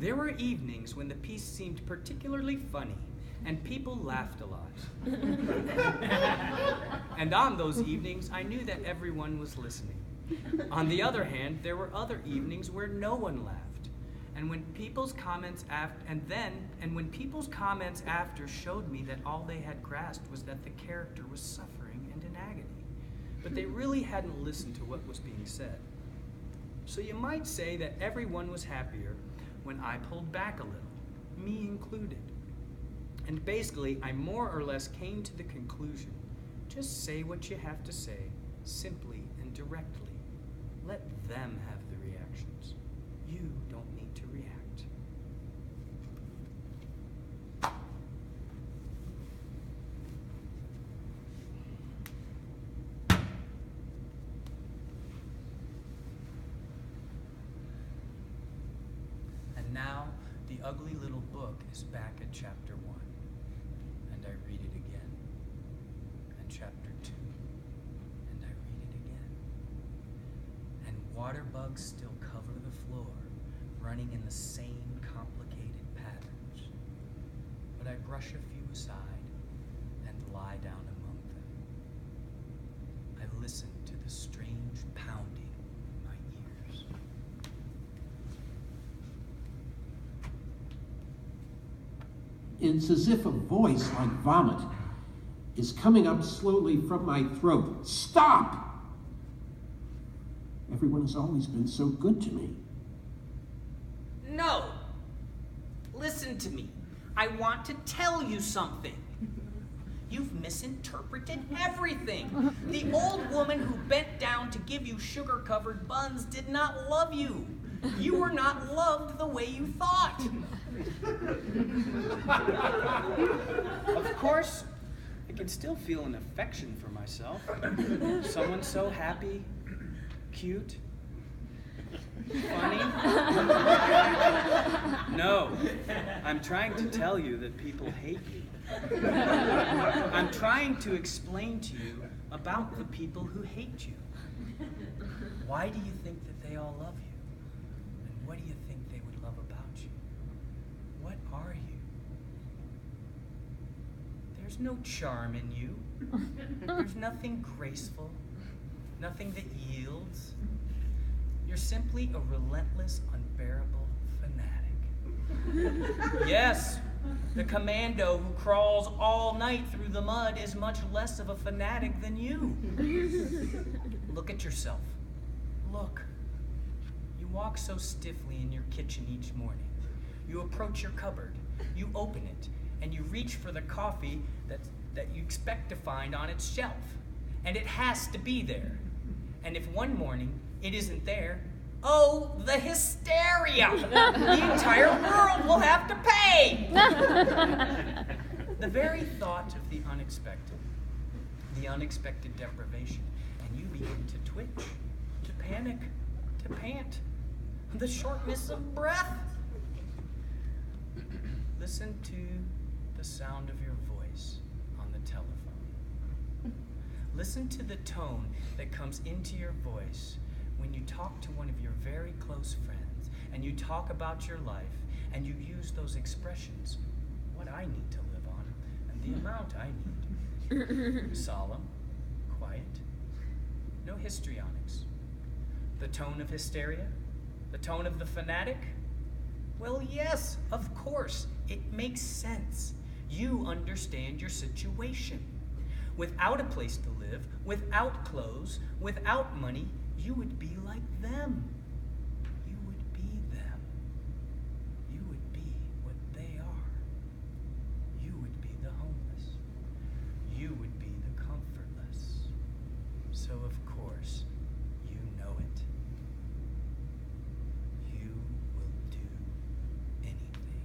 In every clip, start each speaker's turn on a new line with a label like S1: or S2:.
S1: There were evenings when the piece seemed particularly funny, and people laughed a lot. And on those evenings, I knew that everyone was listening. On the other hand, there were other evenings where no one laughed. And when people's comments after showed me that all they had grasped was that the character was suffering and in agony, but they really hadn't listened to what was being said. So you might say that everyone was happier when I pulled back a little, me included. And basically, I more or less came to the conclusion, just say what you have to say, simply and directly. Let them have the reactions. You don't need to react. And now, the ugly little book is back at chapter 1, and I read it again, and chapter 2, and I read it again. And water bugs still cover the floor, running in the same complicated patterns. But I brush a few aside and lie down among them. I listen to the strange pounding in my ears.
S2: It's as if a voice like vomit is coming up slowly from my throat. Stop! Everyone has always been so good to me.
S1: No! Listen to me. I want to tell you something. You've misinterpreted everything. The old woman who bent down to give you sugar-covered buns did not love you. You were not loved the way you thought. Of course, I can still feel an affection for myself. Someone so happy, cute, funny. No, I'm trying to tell you that people hate you. I'm trying to explain to you about the people who hate you. Why do you think that they all love you? And what do you think they would love about you? What are you? There's no charm in you. There's nothing graceful, nothing that yields. You're simply a relentless, unbearable fanatic. Yes, the commando who crawls all night through the mud is much less of a fanatic than you. Look at yourself. Look. You walk so stiffly in your kitchen each morning. You approach your cupboard, you open it, and you reach for the coffee that you expect to find on its shelf. And it has to be there. And if one morning it isn't there, oh, the hysteria! The entire world will have to pay! The very thought of the unexpected deprivation, and you begin to twitch, to panic, to pant, the shortness of breath. Listen to the sound of your voice on the telephone. Listen to the tone that comes into your voice when you talk to one of your very close friends and you talk about your life and you use those expressions, what I need to live on and the amount I need. Solemn, quiet, no histrionics. The tone of hysteria? The tone of the fanatic? Well, yes, of course, it makes sense. You understand your situation. Without a place to live, without clothes, without money, you would be like them. You would be them. You would be what they are. You would be the homeless. You would be the comfortless. So of course, you know it. You will do anything.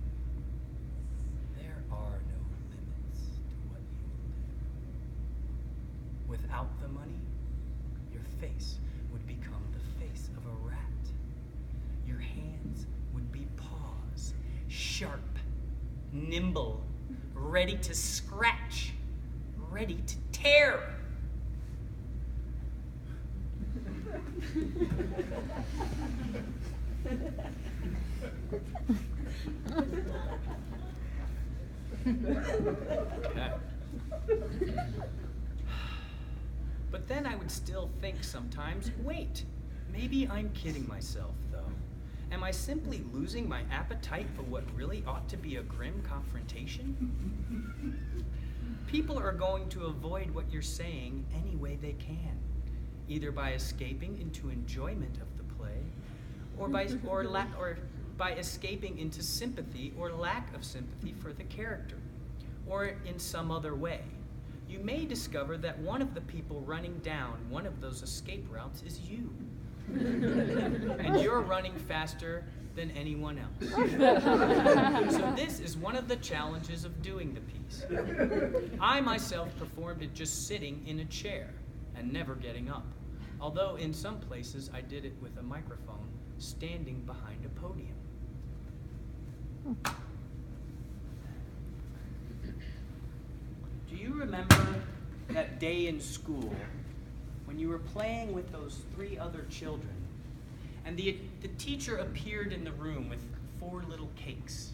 S1: There are no limits to what you will do. Without the money, your face would become the face of a rat. Your hands would be paws, sharp, nimble, ready to scratch, ready to tear. Okay. But then I would still think sometimes, wait, maybe I'm kidding myself, though. Am I simply losing my appetite for what really ought to be a grim confrontation? People are going to avoid what you're saying any way they can, either by escaping into enjoyment of the play, or by escaping into sympathy or lack of sympathy for the character, or in some other way. You may discover that one of the people running down one of those escape routes is you. And you're running faster than anyone else. So this is one of the challenges of doing the piece. I myself performed it just sitting in a chair and never getting up, although in some places I did it with a microphone standing behind a podium. Do you remember that day in school when you were playing with those 3 other children and the teacher appeared in the room with 4 little cakes,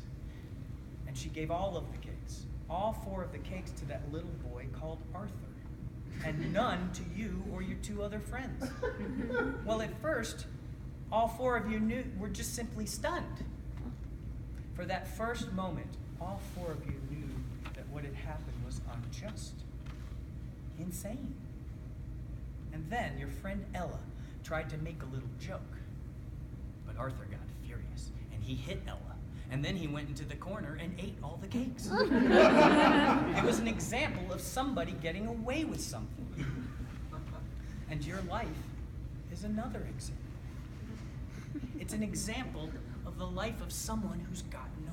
S1: and she gave all of the cakes, all 4 of the cakes, to that little boy called Arthur, and none to you or your 2 other friends? Well, at first, all 4 of you were just simply stunned. For that first moment, all 4 of you knew that what had happened was unjust, insane. And then your friend Ella tried to make a little joke. But Arthur got furious, and he hit Ella. And then he went into the corner and ate all the cakes. It was an example of somebody getting away with something. And your life is another example. It's an example of the life of someone who's got no